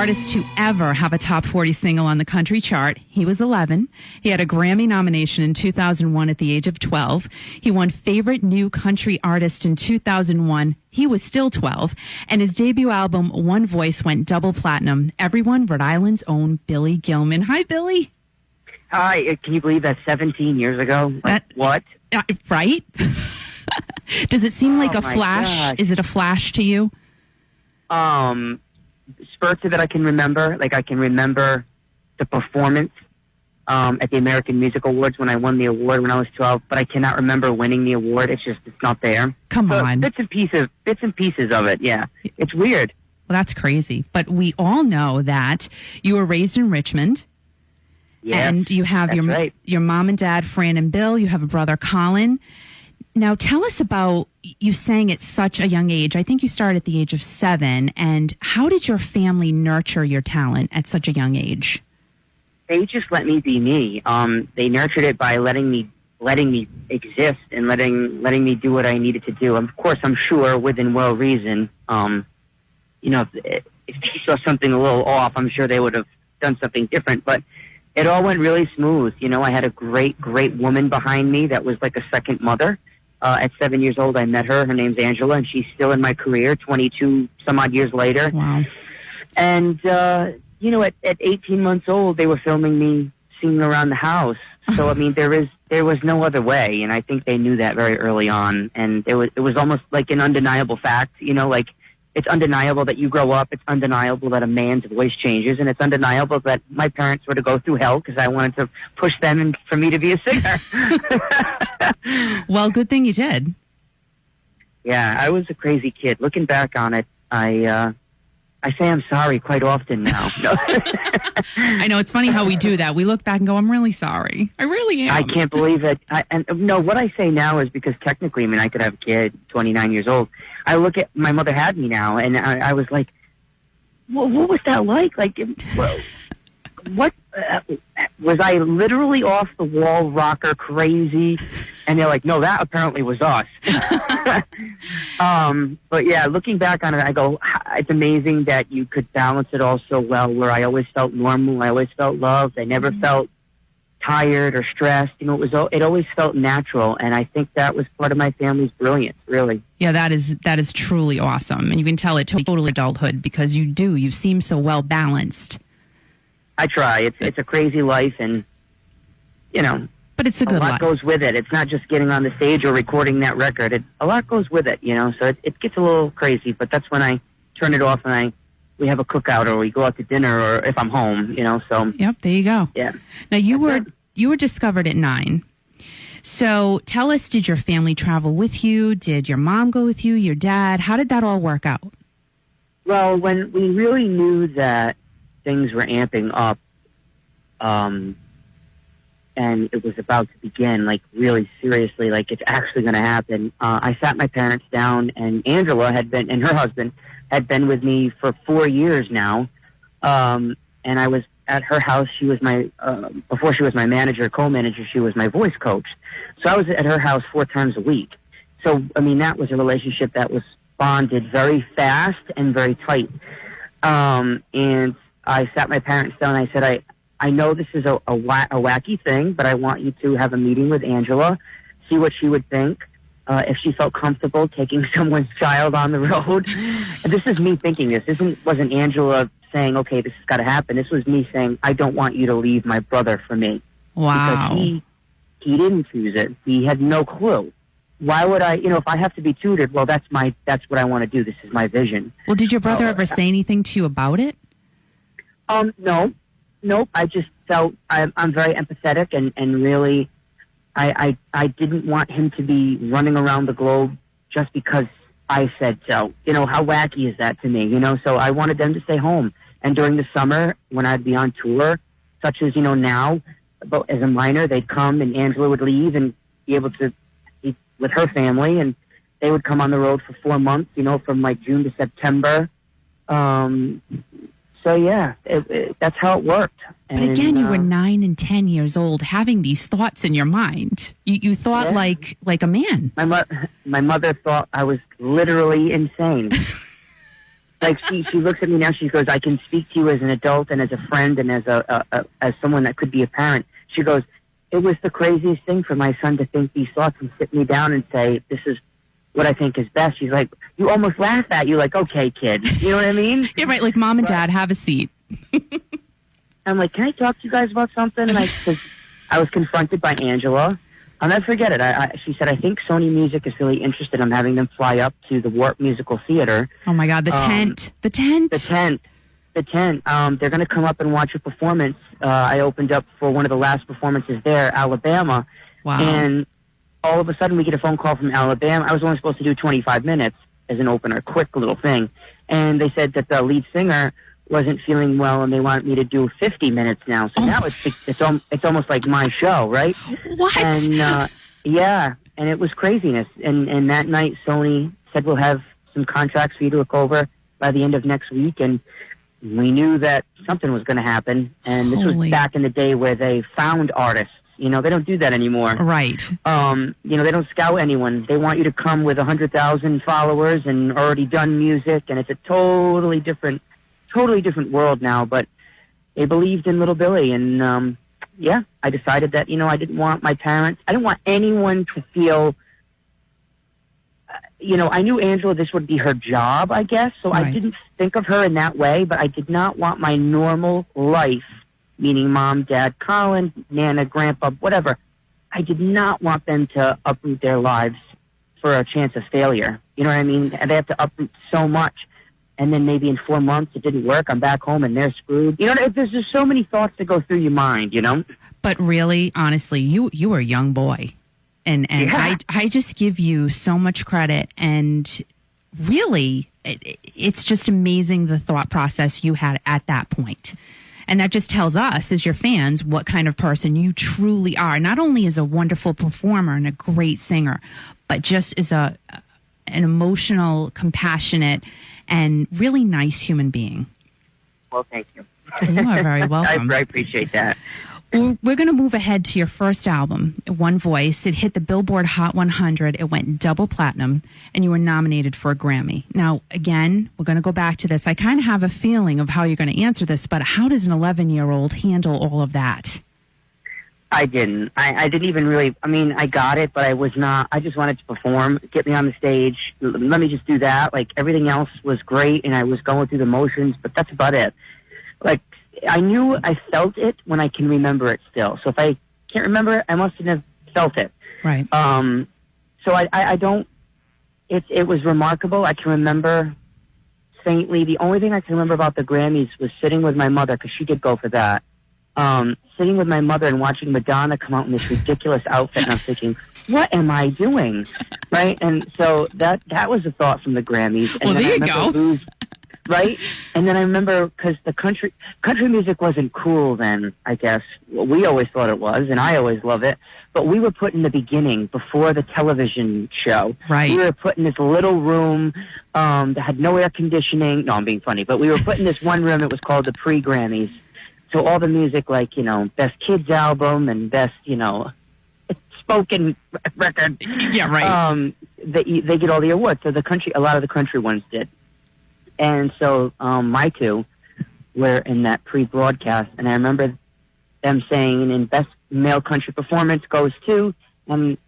artist to ever have a top 40 single on the country chart. He was 11. He had a Grammy nomination in 2001 at the age of 12. He won Favorite New Country Artist in 2001. He was still 12. And his debut album, One Voice, went double platinum. Everyone, Rhode Island's own Billy Gilman. Hi, Billy. Hi. Can you believe that's 17 years ago? What? Right? Does it seem like a flash? Gosh. Is it a flash to you? Spurts of it I can remember. Like, I can remember the performance at the American Music Awards when I won the award when I was 12, but I cannot remember winning the award. It's not there. Come on. Bits and pieces of it, yeah. It's weird. Well, that's crazy. But we all know that you were raised in Richmond. Yes, and you have your mom and dad, Fran and Bill. You have a brother, Colin. Now, tell us about, you sang at such a young age. I think you started at the age of 7. And how did your family nurture your talent at such a young age? They just let me be me. They nurtured it by letting me exist and letting me do what I needed to do. Of course, I'm sure within well reason. If they saw something a little off, I'm sure they would have done something different. But it all went really smooth. I had a great, great woman behind me that was like a second mother. At 7 years old, I met her. Her name's Angela, and she's still in my career 22 some odd years later. Wow. And, at 18 months old, they were filming me singing around the house. So, I mean, there was no other way, and I think they knew that very early on. And it was almost like an undeniable fact, like it's undeniable that you grow up. It's undeniable that a man's voice changes, and it's undeniable that my parents were to go through hell because I wanted to push them and for me to be a singer. Well, good thing you did. Yeah, I was a crazy kid. Looking back on it, I say I'm sorry quite often now. I know, it's funny how we do that. We look back and go, I'm really sorry. I really am. I can't believe it. What I say now is because technically, I could have a kid, 29 years old. I look at, my mother had me now, and I was like, what was that like? Like, what was I literally off the wall, rocker, crazy? And they're like, no, that apparently was us. But yeah, looking back on it, I go, it's amazing that you could balance it all so well, where I always felt normal, I always felt loved, I never felt tired or stressed. It always felt natural, and I think that was part of my family's brilliance, really. Yeah, that is truly awesome, and you can tell it total adulthood because you seem so well balanced. I try. It's a crazy life, and but it's a good life. A lot goes with it. It's not just getting on the stage or recording that record. A lot goes with it, So it gets a little crazy, but that's when I turn it off and we have a cookout or we go out to dinner, or if I'm home, So yep, there you go. Yeah. Now you were discovered at 9. So tell us, did your family travel with you? Did your mom go with you? Your dad? How did that all work out? Well, when we really knew that things were amping up, and it was about to begin, like really seriously, like it's actually going to happen. I sat my parents down, and Angela and her husband had been with me for 4 years now. And I was at her house. She was before she was my manager, co-manager, she was my voice coach. So I was at her house 4 times a week. So, that was a relationship that was bonded very fast and very tight. And I sat my parents down and I said, I know this is a wacky thing, but I want you to have a meeting with Angela, see what she would think, if she felt comfortable taking someone's child on the road. And this is me thinking this. Wasn't Angela saying, okay, this has got to happen. This was me saying, I don't want you to leave my brother for me. Wow. Because he didn't choose it. He had no clue. Why would I, if I have to be tutored, well, that's what I want to do. This is my vision. Well, did your brother ever say anything to you about it? No. Nope. I just felt I'm very empathetic and really I didn't want him to be running around the globe just because I said so. How wacky is that to me? So I wanted them to stay home. And during the summer when I'd be on tour, such as, now, but as a minor, they'd come and Angela would leave and be able to be with her family, and they would come on the road for 4 months, from like June to September. So yeah, that's how it worked. But again, you were 9 and 10 years old having these thoughts in your mind. You thought like a man. My mother thought I was literally insane. Like she looks at me now. She goes, "I can speak to you as an adult and as a friend and as as someone that could be a parent." She goes, "It was the craziest thing for my son to think these thoughts and sit me down and say, this is what I think is best." She's like, "You almost laugh at you, like, okay, kid." You know what I mean? You're right. Like, Mom and Dad, have a seat. I'm like, "Can I talk to you guys about something?" And cause I was confronted by Angela. I'll never forget it. She said, "I think Sony Music is really interested in having them fly up to the Warp Musical Theater." Oh, my God. The tent. The tent. They're going to come up and watch a performance. I opened up for one of the last performances there, Alabama. Wow. And all of a sudden we get a phone call from Alabama. I was only supposed to do 25 minutes as an opener, quick little thing. And they said that the lead singer wasn't feeling well and they wanted me to do 50 minutes now. So now it's almost like my show, right? What? And yeah, and it was craziness. And that night Sony said, "We'll have some contracts for you to look over by the end of next week." And we knew that something was going to happen. And this was back in the day where they found artists. You know, they don't do that anymore. Right. You know, they don't scout anyone. They want you to come with 100,000 followers and already done music, and it's a totally different world now. But they believed in Little Billy, and yeah, I decided that, you know, I didn't want my parents, I didn't want anyone to feel, you know, I knew Angela, this would be her job, I guess, so right. I didn't think of her in that way, but I did not want my normal life, meaning Mom, Dad, Colin, Nana, Grandpa, whatever. I did not want them to uproot their lives for a chance of failure. You know what I mean? And they have to uproot so much. And then maybe in 4 months it didn't work. I'm back home and they're screwed. You know, there's just so many thoughts that go through your mind, you know? But really, honestly, you were a young boy. And yeah. I just give you so much credit. And really, it's just amazing the thought process you had at that point. And that just tells us, as your fans, what kind of person you truly are. Not only as a wonderful performer and a great singer, but just as an emotional, compassionate, and really nice human being. Well, thank you. You are very welcome. I appreciate that. We're going to move ahead to your first album, One Voice. It hit the Billboard Hot 100. It went double platinum, and you were nominated for a Grammy. Now, again, we're going to go back to this. I kind of have a feeling of how you're going to answer this, but how does an 11-year-old handle all of that? I didn't. I didn't even really, I mean, I got it, but I was not, I just wanted to perform, get me on the stage, let me just do that. Like, everything else was great, and I was going through the motions, but that's about it. Like, I knew I felt it when I can remember it still. So if I can't remember it, I mustn't have felt it. Right. So I don't, it was remarkable. I can remember faintly. The only thing I can remember about the Grammys was sitting with my mother, because she did go for that. Sitting with my mother and watching Madonna come out in this ridiculous outfit, and I'm thinking, what am I doing? Right? And so that was a thought from the Grammys. And well, there you go. Right? And then I remember, because the country music wasn't cool then, I guess. Well, we always thought it was, and I always love it. But we were put in the beginning, before the television show. Right. We were put in this little room that had no air conditioning. No, I'm being funny. But we were put in this one room. It was called the pre-Grammys. So all the music, like, you know, Best Kids Album and Best, you know, Spoken Record. Yeah, right. They get all the awards. So a lot of the country ones did. And so my two were in that pre-broadcast, and I remember them saying, in Best Male Country Performance goes to, and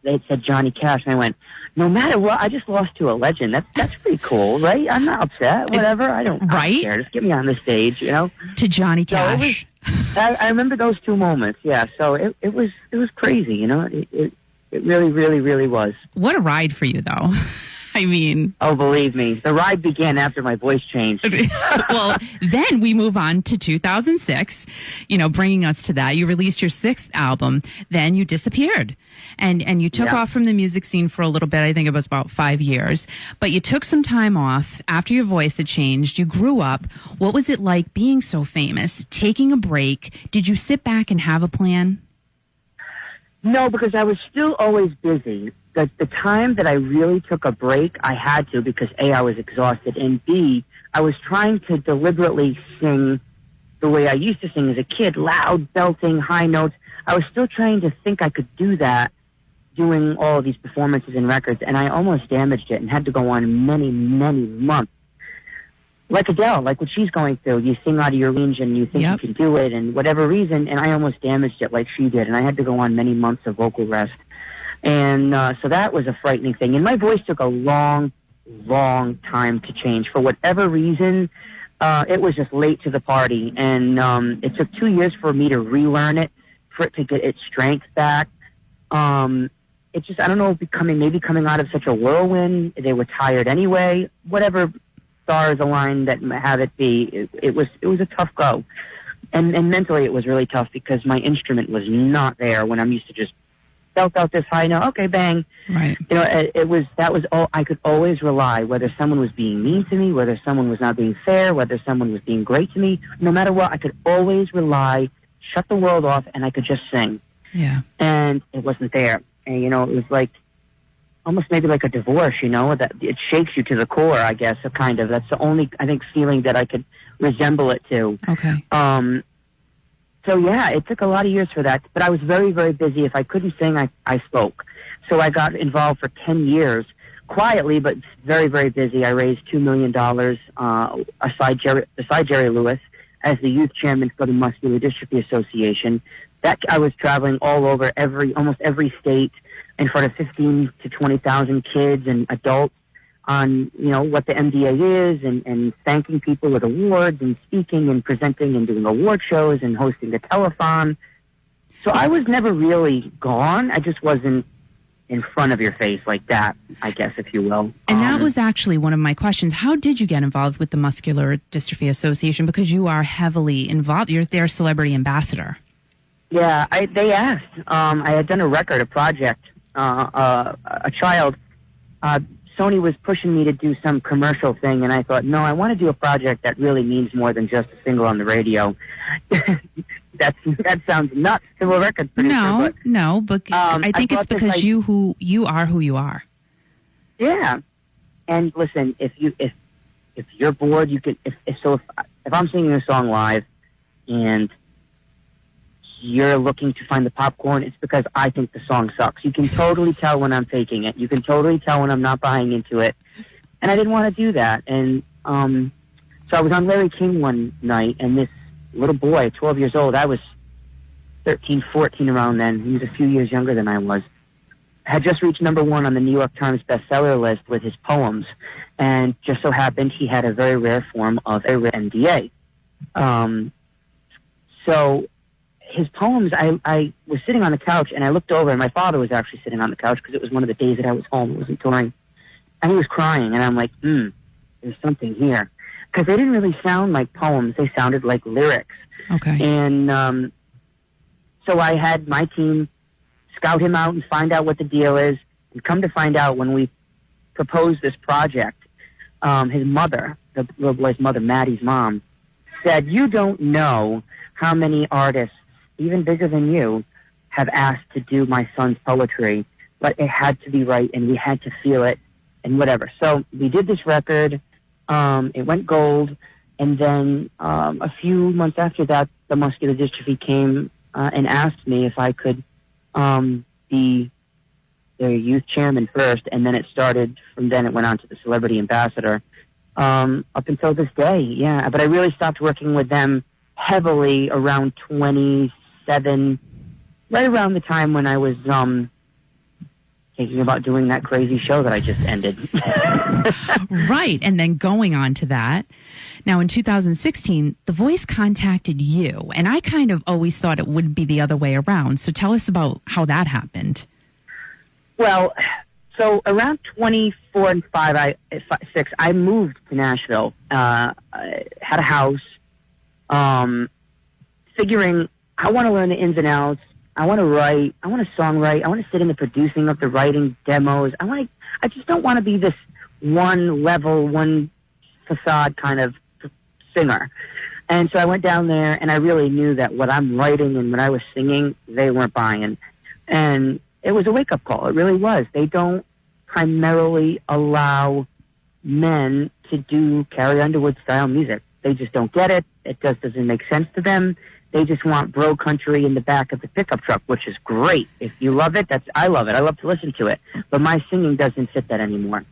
they said Johnny Cash, and I went, no matter what, I just lost to a legend. That's pretty cool, right? I'm not upset, whatever. I don't care. Just get me on the stage, you know? To Johnny Cash. So I remember those two moments, yeah. So it was crazy, you know? It really, really, really was. What a ride for you, though. I mean... Oh, believe me. The ride began after my voice changed. Well, then we move on to 2006, you know, bringing us to that. You released your sixth album. Then you disappeared. And you took off from the music scene for a little bit. I think it was about 5 years. But you took some time off after your voice had changed. You grew up. What was it like being so famous, taking a break? Did you sit back and have a plan? No, because I was still always busy. The time that I really took a break, I had to, because A, I was exhausted, and B, I was trying to deliberately sing the way I used to sing as a kid, loud, belting, high notes. I was still trying to think I could do that, doing all of these performances and records, and I almost damaged it and had to go on many, many months like Adele, like what she's going through. You sing out of your range and you think you can do it and whatever reason, and I almost damaged it like she did, and I had to go on many months of vocal rest. And so that was a frightening thing. And my voice took a long time to change. For whatever reason, it was just late to the party. And it took 2 years for me to relearn it, for it to get its strength back. It just, I don't know, maybe coming out of such a whirlwind, they were tired anyway. Whatever stars aligned that have it be, it was a tough go. And mentally it was really tough because my instrument was not there when I'm used to just belt out this high note, okay, bang. Right. You know, that was all, I could always rely, whether someone was being mean to me, whether someone was not being fair, whether someone was being great to me, no matter what, I could always rely, shut the world off, and I could just sing. Yeah. And it wasn't there. And, you know, it was like, almost maybe like a divorce, you know, that it shakes you to the core, I guess, kind of. That's the only, I think, feeling that I could resemble it to. Okay. So, yeah, it took a lot of years for that, but I was very, very busy. If I couldn't sing, I spoke. So I got involved for 10 years, quietly, but very, very busy. I raised $2 million aside Jerry Lewis as the youth chairman for the Muscular Dystrophy Association. That I was traveling all over almost every state in front of 15 to 20,000 kids and adults on, you know, what the MDA is and thanking people with awards and speaking and presenting and doing award shows and hosting a telethon. So I was never really gone. I just wasn't in front of your face like that, I guess, if you will. And that was actually one of my questions. How did you get involved with the Muscular Dystrophy Association? Because you are heavily involved. You're their celebrity ambassador. Yeah, they asked. I had done a project, a child. Sony was pushing me to do some commercial thing, and I thought, no, I want to do a project that really means more than just a single on the radio. That sounds nuts to a record producer. But I think it's because you are who you are. Yeah, and listen, if you're bored, you can. If I'm singing a song live, and you're looking to find the popcorn, it's because I think the song sucks. You can totally tell when I'm faking it. You can totally tell when I'm not buying into it. And I didn't want to do that. And so I was on Larry King one night, and this little boy, 12 years old, I was 13, 14 around then. He was a few years younger than I was. Had just reached #1 on the New York Times bestseller list with his poems. And just so happened he had a very rare form of a MDA. So his poems, I was sitting on the couch, and I looked over, and my father was actually sitting on the couch because it was one of the days that I was home. It wasn't touring. And he was crying, and I'm like, there's something here. Because they didn't really sound like poems. They sounded like lyrics. Okay. And so I had my team scout him out and find out what the deal is. And come to find out, when we proposed this project, his mother, the little boy's mother, Maddie's mom, said, you don't know how many artists, even bigger than you, have asked to do my son's poetry, but it had to be right, and we had to feel it, and whatever. So we did this record. It went gold, and then a few months after that, the Muscular Dystrophy came and asked me if I could be their youth chairman first, and then it started. From then, it went on to the celebrity ambassador up until this day. Yeah, but I really stopped working with them heavily around 27, right around the time when I was thinking about doing that crazy show that I just ended. Right, and then going on to that. Now, in 2016, The Voice contacted you, and I kind of always thought it would be the other way around. So tell us about how that happened. Well, so around 24 and 6, I moved to Nashville, had a house, figuring I want to learn the ins and outs. I want to write. I want to songwrite. I want to sit in the producing of the writing demos. I just don't want to be this one level, one facade kind of singer. And so I went down there, and I really knew that what I'm writing and what I was singing, they weren't buying. And it was a wake-up call. It really was. They don't primarily allow men to do Carrie Underwood-style music. They just don't get it. It just doesn't make sense to them. They just want bro country in the back of the pickup truck, which is great. If you love it, I love it. I love to listen to it. But my singing doesn't fit that anymore.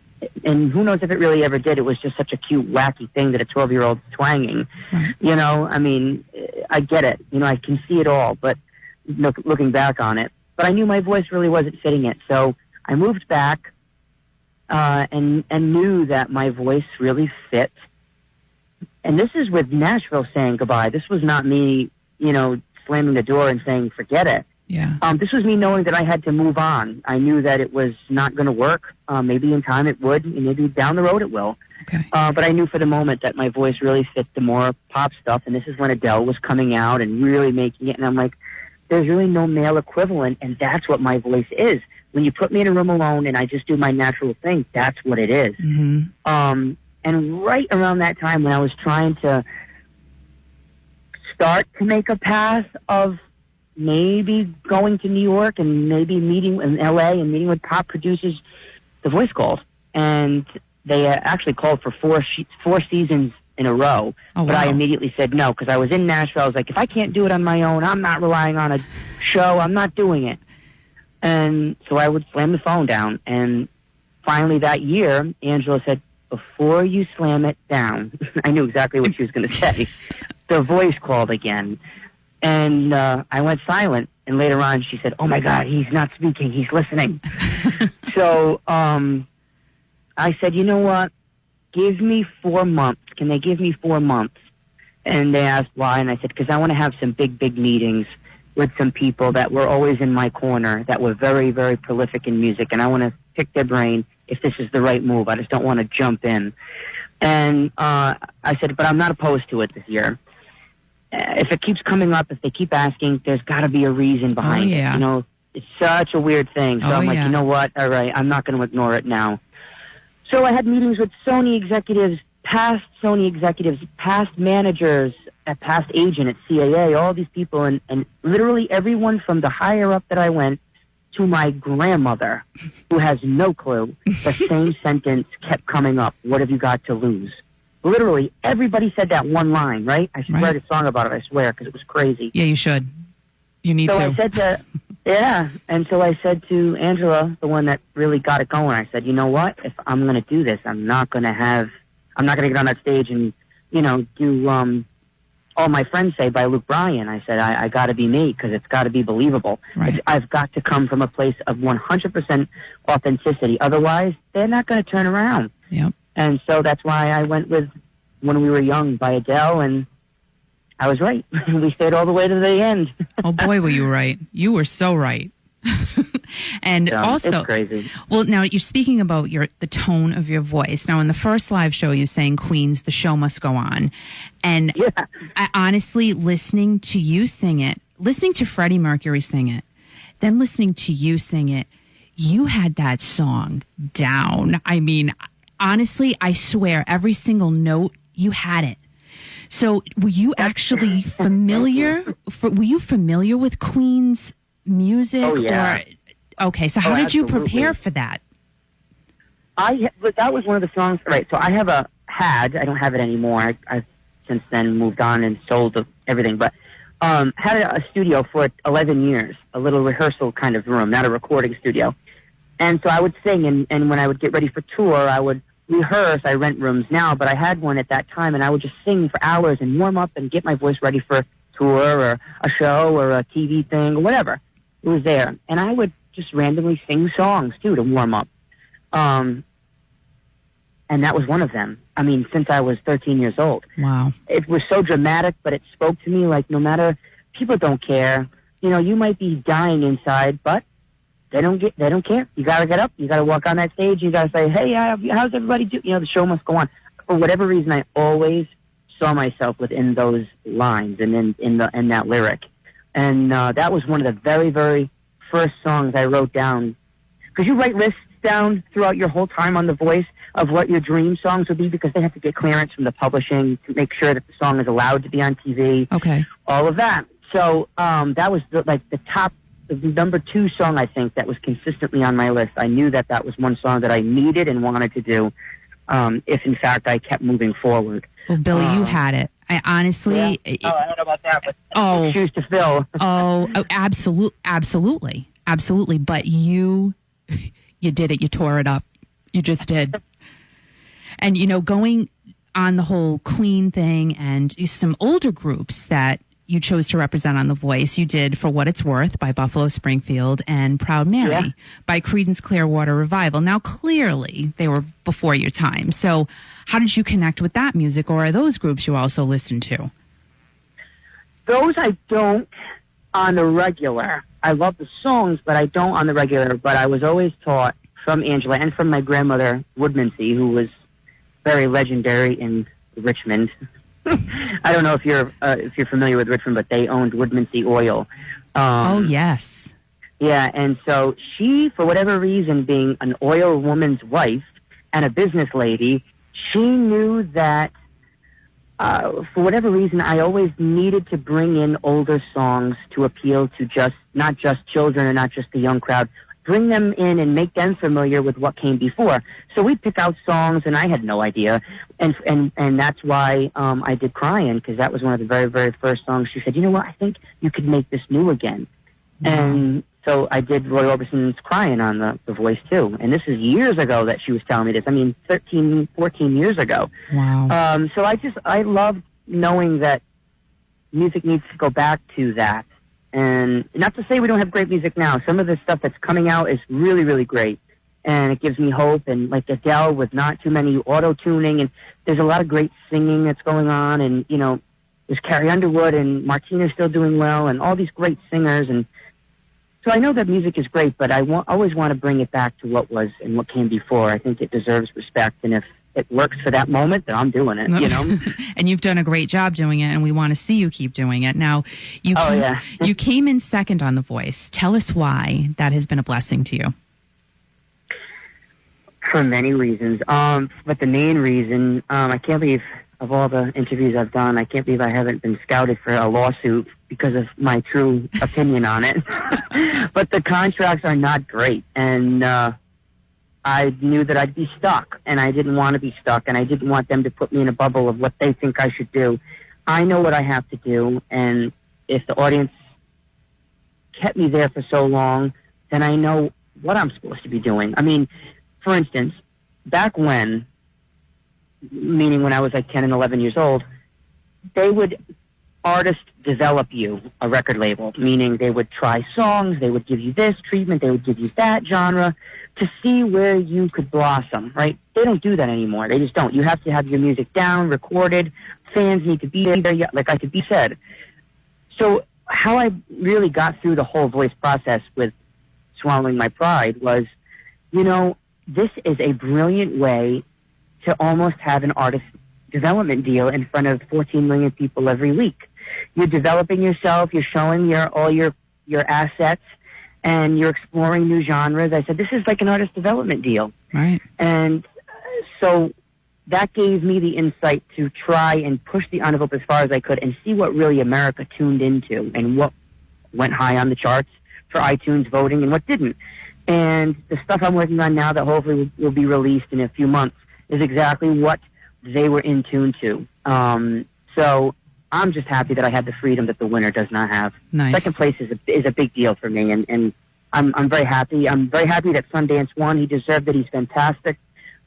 And who knows if it really ever did. It was just such a cute, wacky thing that a 12-year-old's twanging. Right. You know, I mean, I get it. You know, I can see it all, but looking back on it. But I knew my voice really wasn't fitting it. So I moved back and knew that my voice really fit. And this is with Nashville saying goodbye. This was not me, you know, slamming the door and saying, forget it. Yeah. This was me knowing that I had to move on. I knew that it was not going to work. Maybe in time it would, and maybe down the road it will. Okay. But I knew for the moment that my voice really fit the more pop stuff, and this is when Adele was coming out and really making it. And I'm like, there's really no male equivalent, and that's what my voice is. When you put me in a room alone and I just do my natural thing, that's what it is. Mm-hmm. And right around that time when I was trying to start to make a path of maybe going to New York and maybe meeting in L.A. and meeting with pop producers, The Voice called. And they actually called for four seasons in a row. Oh, but wow. I immediately said no, because I was in Nashville. I was like, if I can't do it on my own, I'm not relying on a show. I'm not doing it. And so I would slam the phone down. And finally that year, Angela said, before you slam it down, I knew exactly what she was going to say. The Voice called again. And I went silent. And later on, she said, oh, my God, he's not speaking. He's listening. So I said, you know what? Give me 4 months. Can they give me 4 months? And they asked why. And I said, because I want to have some big, big meetings with some people that were always in my corner, that were very, very prolific in music. And I want to pick their brain if this is the right move. I just don't want to jump in. And I said, but I'm not opposed to it this year. If it keeps coming up, if they keep asking, there's got to be a reason behind it. You know, it's such a weird thing. So I'm like, you know what? All right, I'm not going to ignore it now. So I had meetings with Sony executives, past Sony executives, past managers, a past agent at CAA, all these people, and literally everyone from the higher up that I went to my grandmother, who has no clue, the same sentence kept coming up. What have you got to lose? Literally, everybody said that one line, right? I should write a song about it, I swear, because it was crazy. Yeah, you should. You need to. So I said to, and so I said to Angela, the one that really got it going, I said, you know what? If I'm going to do this, I'm not going to get on that stage and, you know, do All My Friends Say by Luke Bryan. I said, I got to be me, because it's got to be believable. Right. I've got to come from a place of 100% authenticity. Otherwise, they're not going to turn around. Yep. And so that's why I went with When We Were Young by Adele, and I was right. We stayed all the way to the end. Oh, boy, were you right. You were so right. And also, it's crazy. Well, now you're speaking about the tone of your voice. Now, in the first live show, you sang Queen's The Show Must Go On. And I honestly, listening to you sing it, listening to Freddie Mercury sing it, then listening to you sing it, you had that song down. I mean, honestly, I swear, every single note, you had it. So were you actually familiar? Were you familiar with Queen's music? Oh, yeah. Okay, so how did you absolutely. prepare for that? That was one of the songs. Right, so I I don't have it anymore. I've since then moved on and sold everything, but had a studio for 11 years, a little rehearsal kind of room, not a recording studio. And so I would sing, and when I would get ready for tour, I would rehearse. I rent rooms now, but I had one at that time, and I would just sing for hours and warm up and get my voice ready for a tour or a show or a TV thing or whatever. It was there. And I would just randomly sing songs, too, to warm up. And that was one of them. I mean, since I was 13 years old. Wow. It was so dramatic, but it spoke to me like no matter, people don't care. You know, you might be dying inside, but they don't care. You got to get up. You got to walk on that stage. You got to say, hey, how's everybody doing? You know, the show must go on. For whatever reason, I always saw myself within those lines and in that lyric. And that was one of the very, very first songs I wrote down. Because you write lists down throughout your whole time on The Voice of what your dream songs would be, because they have to get clearance from the publishing to make sure that the song is allowed to be on TV. Okay. All of that. So that was the number 2 song, I think, that was consistently on my list. I knew that was one song that I needed and wanted to do if, in fact, I kept moving forward. Well, Billy, you had it. I honestly... Yeah. I don't know about that, but shoes to fill. Absolutely. But you did it. You tore it up. You just did. And, you know, going on the whole Queen thing and some older groups that you chose to represent on The Voice, you did For What It's Worth by Buffalo Springfield and Proud Mary by Creedence Clearwater Revival. Now, clearly, they were before your time. So how did you connect with that music, or are those groups you also listen to? Those I don't on the regular. I love the songs, but I don't on the regular. But I was always taught from Angela and from my grandmother, Woodmansey, who was very legendary in Richmond. I don't know if you're familiar with Richmond, but they owned Woodmansey Oil. Oh, yes. Yeah, and so she, for whatever reason, being an oil woman's wife and a business lady, she knew that for whatever reason, I always needed to bring in older songs to appeal to not just children or not just the young crowd. Bring them in and make them familiar with what came before. So we'd pick out songs, and I had no idea. And that's why I did Crying, because that was one of the very, very first songs. She said, you know what, I think you could make this new again. Mm-hmm. And so I did Roy Orbison's Crying on the Voice, too. And this is years ago that she was telling me this. I mean, 13, 14 years ago. Wow. So I love knowing that music needs to go back to that. And not to say we don't have great music now. Some of the stuff that's coming out is really, really great. And it gives me hope. And like Adele with not too many auto-tuning. And there's a lot of great singing that's going on. And, you know, there's Carrie Underwood and Martina's still doing well. And all these great singers. And so I know that music is great, but I always want to bring it back to what was and what came before. I think it deserves respect. And if it works for that moment, then I'm doing it, you know? And you've done a great job doing it, and we want to see you keep doing it. Now, you came in second on The Voice. Tell us why that has been a blessing to you. For many reasons. But the main reason, I can't believe, of all the interviews I've done, I can't believe I haven't been scouted for a lawsuit because of my true opinion on it. But the contracts are not great, and I knew that I'd be stuck, and I didn't want to be stuck, and I didn't want them to put me in a bubble of what they think I should do. I know what I have to do, and if the audience kept me there for so long, then I know what I'm supposed to be doing. I mean, for instance, back when, meaning when I was like 10 and 11 years old, they would artist develop you, a record label, meaning they would try songs, they would give you this treatment, they would give you that genre, to see where you could blossom, right? They don't do that anymore. They just don't. You have to have your music down, recorded. Fans need to be there, like I could be said. So how I really got through the whole Voice process with Swallowing My Pride was, you know, this is a brilliant way to almost have an artist development deal in front of 14 million people every week. You're developing yourself. You're showing all your assets. And you're exploring new genres. I said, this is like an artist development deal. Right. And so that gave me the insight to try and push the envelope as far as I could and see what really America tuned into and what went high on the charts for iTunes voting and what didn't. And the stuff I'm working on now that hopefully will be released in a few months is exactly what they were in tune to. So I'm just happy that I had the freedom that the winner does not have. Nice. Second place is a big deal for me, and I'm very happy. I'm very happy that Sundance won. He deserved it. He's fantastic.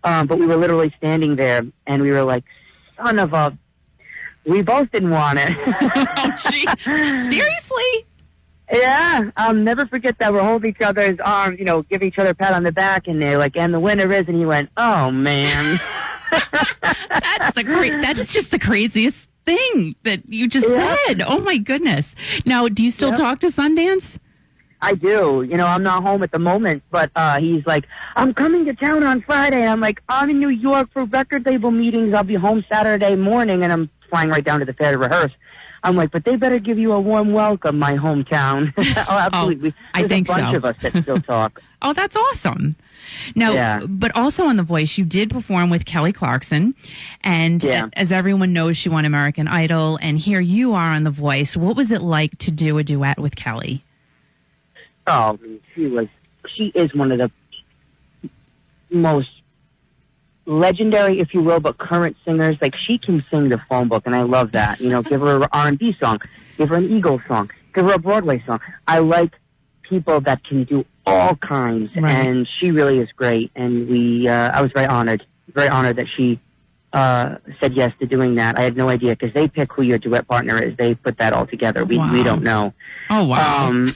But we were literally standing there, and we were like, son of a... We both didn't want it. Oh, gee. Seriously? Yeah. I'll never forget that. We're holding each other's arms, you know, giving each other a pat on the back, and they're like, and the winner is, and he went, oh, man. That is just the craziest thing that you just said. Oh my goodness. Now, do you still talk to Sundance? I do. You know, I'm not home at the moment, but he's like, I'm coming to town on Friday. I'm like, I'm in New York for record label meetings. I'll be home Saturday morning, and I'm flying right down to the fair to rehearse. I'm like, but they better give you a warm welcome, my hometown. Oh, absolutely. I think so. There's a bunch of us that still talk. Oh, that's awesome. Now, but also on The Voice, you did perform with Kelly Clarkson. And as everyone knows, she won American Idol. And here you are on The Voice. What was it like to do a duet with Kelly? Oh, she is one of the most legendary, if you will, but current singers. Like, she can sing the phone book, and I love that. You know, give her an R&B song, give her an Eagles song, give her a Broadway song. I like people that can do all kinds, and she really is great. And I was very honored very honored that she said yes to doing that. I had no idea because they pick who your duet partner is. They put that all together. We don't know. Oh wow!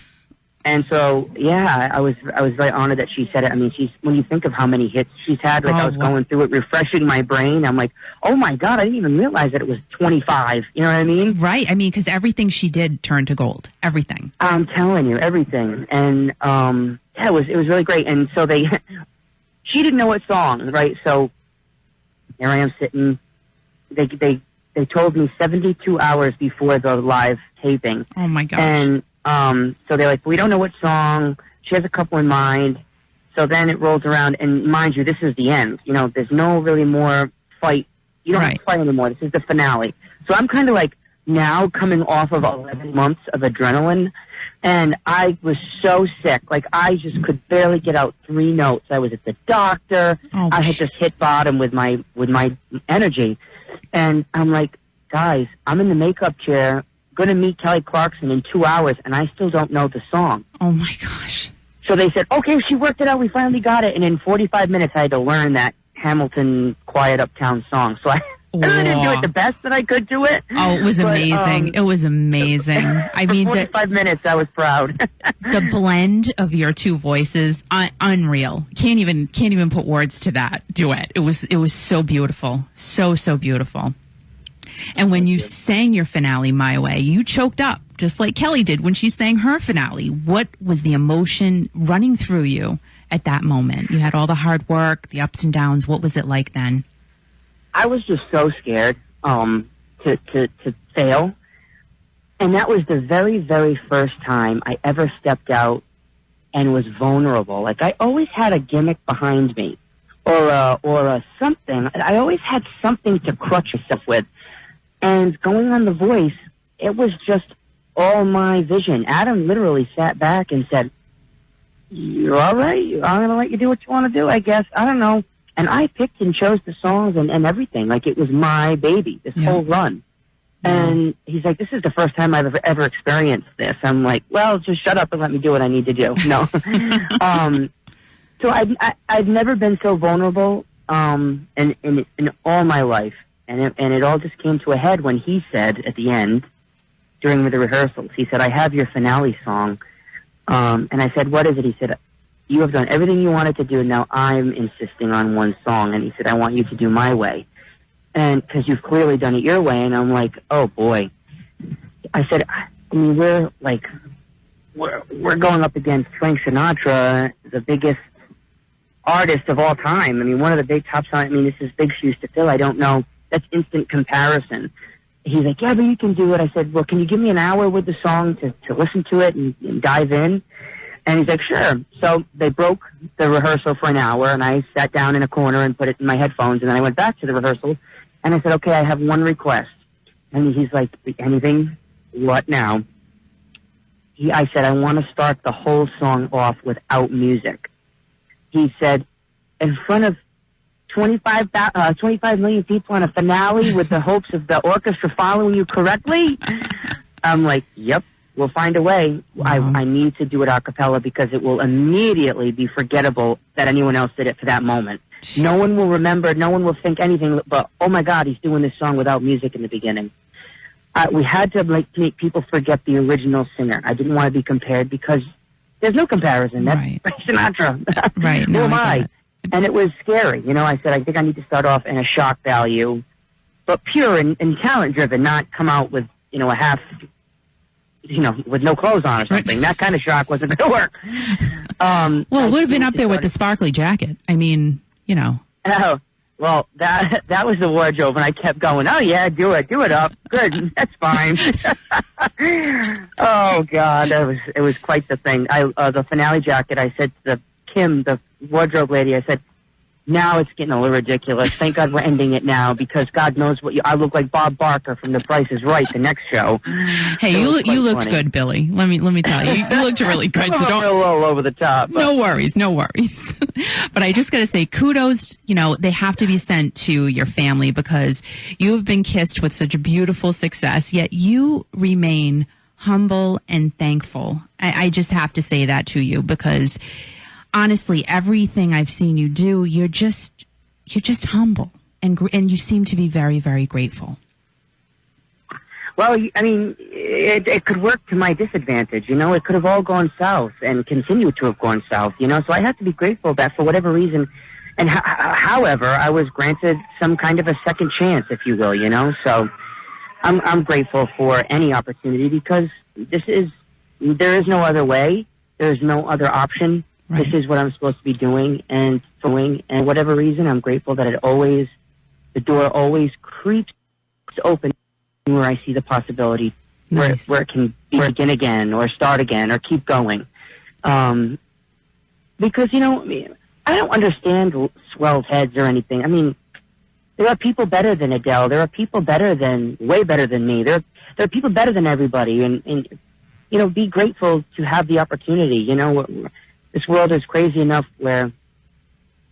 And so yeah, I was very honored that she said it. I mean, when you think of how many hits she's had, like I was going through it, refreshing my brain. I'm like, oh my god, I didn't even realize that it was 25. You know what I mean? Right. I mean, because everything she did turned to gold. Everything. I'm telling you, everything. And yeah, it was really great. And so she didn't know what song, right? So here I am sitting. They told me 72 hours before the live taping. Oh my gosh. And so they're like, we don't know what song. She has a couple in mind. So then it rolls around, and mind you, this is the end. You know, there's no really more fight. You don't have to fight anymore. This is the finale. So I'm kind of like now coming off of 11 months of adrenaline, and I was so sick. Like, I just could barely get out 3 notes. I was at the doctor. Oh, I had just hit bottom with my energy. And I'm like, guys, I'm in the makeup chair, going to meet Kelly Clarkson in 2 hours, and I still don't know the song. Oh, my gosh. So they said, okay, she worked it out. We finally got it. And in 45 minutes, I had to learn that Hamilton Quiet Uptown song. So I didn't do it the best that I could do it. Oh, it was amazing. It was amazing. I mean, 45 minutes, I was proud. The blend of your two voices, unreal. Can't even put words to that duet. It was so beautiful. So beautiful. And when you sang your finale, My Way, you choked up, just like Kelly did when she sang her finale. What was the emotion running through you at that moment? You had all the hard work, the ups and downs. What was it like then? I was just so scared to fail. And that was the very, very first time I ever stepped out and was vulnerable. Like, I always had a gimmick behind me or a something. I always had something to crutch myself with. And going on The Voice, it was just all my vision. Adam literally sat back and said, you're all right. I'm going to let you do what you want to do, I guess. I don't know. And I picked and chose the songs and everything. Like, it was my baby, this whole run. And he's like, this is the first time I've ever experienced this. I'm like, well, just shut up and let me do what I need to do. No. So I've never been so vulnerable in all my life. And it all just came to a head when he said at the end, during the rehearsals, he said, I have your finale song. And I said, what is it? He said, you have done everything you wanted to do. Now I'm insisting on one song. And he said, I want you to do My Way. And because you've clearly done it your way. And I'm like, oh boy. I said, I mean, we're going up against Frank Sinatra, the biggest artist of all time. I mean, one of the big top songs. I mean, this is big shoes to fill. I don't know. That's instant comparison. He's like, yeah, but you can do it. I said, well, can you give me an hour with the song to listen to it and dive in? And he's like, sure. So they broke the rehearsal for an hour, and I sat down in a corner and put it in my headphones, and then I went back to the rehearsal, and I said, okay, I have one request. And he's like, anything? What now? I said, I want to start the whole song off without music. He said, in front of 25 million people on a finale with the hopes of the orchestra following you correctly? I'm like, yep, we'll find a way. I need to do it a cappella because it will immediately be forgettable that anyone else did it for that moment. Jeez. No one will remember, no one will think anything but, oh my God, he's doing this song without music in the beginning. We had to make people forget the original singer. I didn't want to be compared because there's no comparison. That's Frank Sinatra. Right. Who am I? And it was scary. You know, I said, I think I need to start off in a shock value, but pure and talent driven, not come out with, a half, with no clothes on or something. That kind of shock wasn't going to work. Well, it would have been up there with the sparkly jacket. I mean, Oh, well, that was the wardrobe, and I kept going, oh, yeah, do it up. Good, that's fine. Oh, God, it was quite the thing. The finale jacket, I said to Kim, the wardrobe lady, I said, now it's getting a little ridiculous. Thank God we're ending it now because God knows I look like Bob Barker from The Price is Right, the next show. Hey, you looked good, Billy. Let me tell you, you looked really good. So don't roll over the top. But. No worries. But I just got to say, kudos. They have to be sent to your family because you have been kissed with such beautiful success. Yet you remain humble and thankful. I just have to say that to you because. Honestly, everything I've seen you do, you're just humble, and you seem to be very, very grateful. Well, I mean, it could work to my disadvantage, you know. It could have all gone south and continue to have gone south, you know. So I have to be grateful that for whatever reason, and however, I was granted some kind of a second chance, if you will, you know. So I'm grateful for any opportunity because there is no other way. There's no other option. Right. This is what I'm supposed to be doing, and whatever reason, I'm grateful that the door always creeps open where I see the possibility, nice. where it can begin again or start again or keep going. Because, you know, I don't understand swelled heads or anything. I mean, there are people better than Adele. There are people way better than me. There are people better than everybody. And, you know, be grateful to have the opportunity. You know, this world is crazy enough where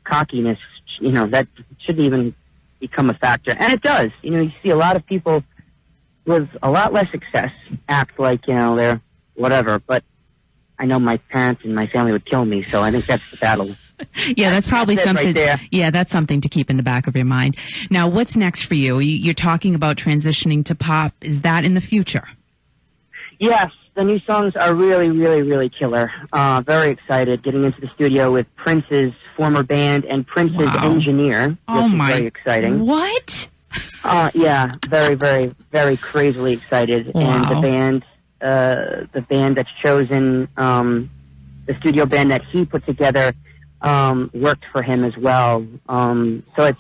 cockiness, you know, that shouldn't even become a factor. And it does. You know, you see a lot of people with a lot less success act like, you know, they're whatever. But I know my parents and my family would kill me, so I think that's the battle. Yeah, that's probably something. Right, yeah, that's something to keep in the back of your mind. Now, what's next for you? You're talking about transitioning to pop. Is that in the future? Yes, the new songs are really, really, really killer. Very excited. Getting into the studio with Prince's former band and Prince's engineer. Which is very exciting. What? Yeah, very, very, very crazily excited. Wow. And the band that's chosen, the studio band that he put together, worked for him as well. So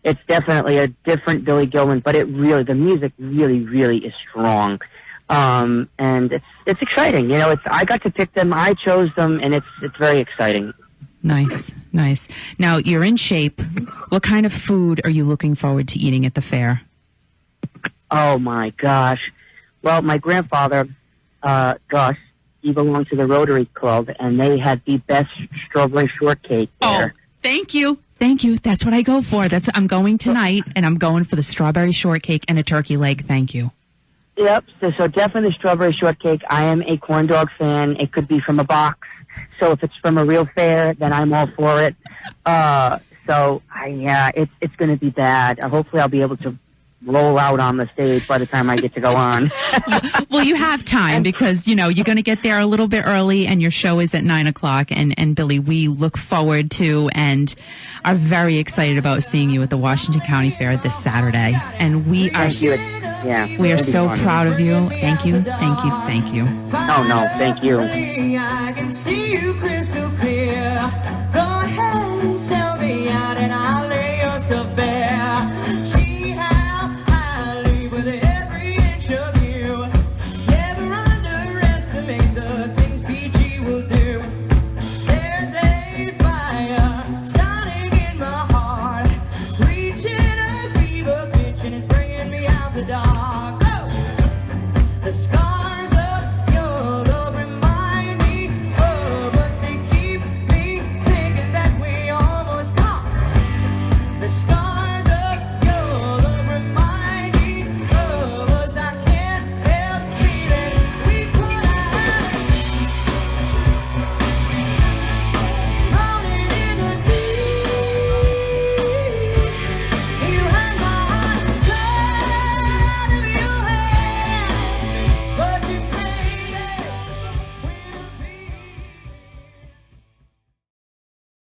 it's definitely a different Billy Gilman, but the music really, really is strong. And it's exciting. You know, I got to pick them, I chose them, and it's very exciting. Nice, nice. Now, you're in shape. What kind of food are you looking forward to eating at the fair? Oh, my gosh. Well, my grandfather, Gus, he belonged to the Rotary Club, and they had the best strawberry shortcake there. Oh, thank you. Thank you. That's what I go for. I'm going tonight, and I'm going for the strawberry shortcake and a turkey leg. Thank you. Yep, so definitely strawberry shortcake. I am a corn dog fan. It could be from a box. So if it's from a real fair, then I'm all for it. It's going to be bad. Hopefully I'll be able to roll out on the stage by the time I get to go on. Well, you have time because, you know, you're going to get there a little bit early and your show is at 9:00. And Billy, we look forward to and are very excited about seeing you at the Washington County Fair this Saturday. And we are so proud of you. Thank you. Thank you. Thank you. Oh, no, thank you. I can see you crystal clear. Go ahead and sell me out and I'll